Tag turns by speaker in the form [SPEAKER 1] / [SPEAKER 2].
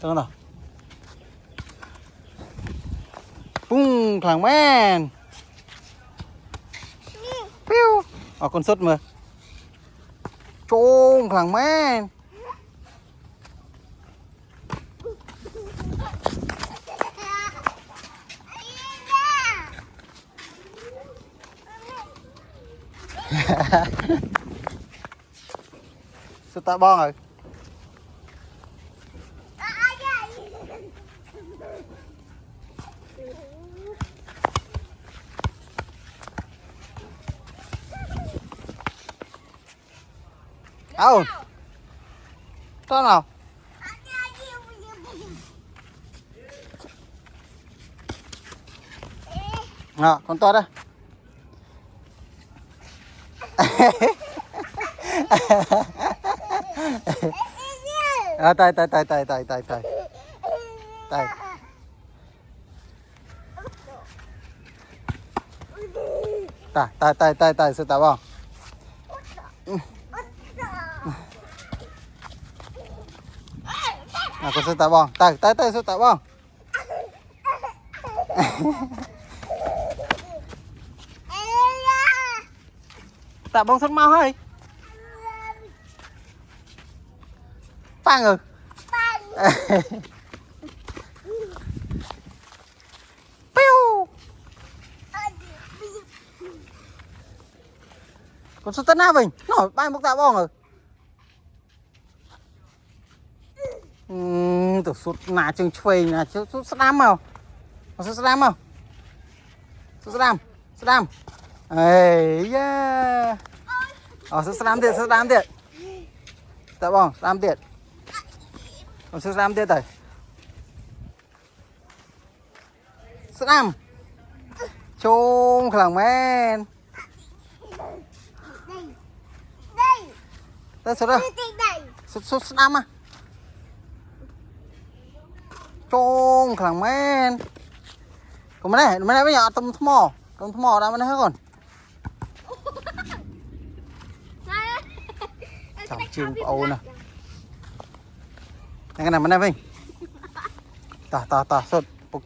[SPEAKER 1] Tao nào bung khẳng men piu con sốt mà trông khẳng men sốt tạ bong rồi đâu to nào con to đây tay tay tay tay tay tay tay tay tay tay tay tay sự tạo bong con sự tạo bong tay tay tay sự tạo bong tạo bong sốt mau hơi Pang rồi. Piu. Con sốt tân na mình, nổi bay một tạ bong rồi. Tổ sốt nà chừng chuối nà sốt đam màu. Sốt đam màu. Sốt đam. Ây da. Sốt đam tiệt. Tạ bong, đam tiệt. Còn sốt đam tiệt rồi. Sốt đam. Trông khẳng men. Đây sốt đâu? Sốt đam à? Trông khẳng men. Còn mấy này bây giờ tôm mò ra bên đây hết còn. Chào chim của Âu nè. Cái này bên đây Vinh. Tả sốt.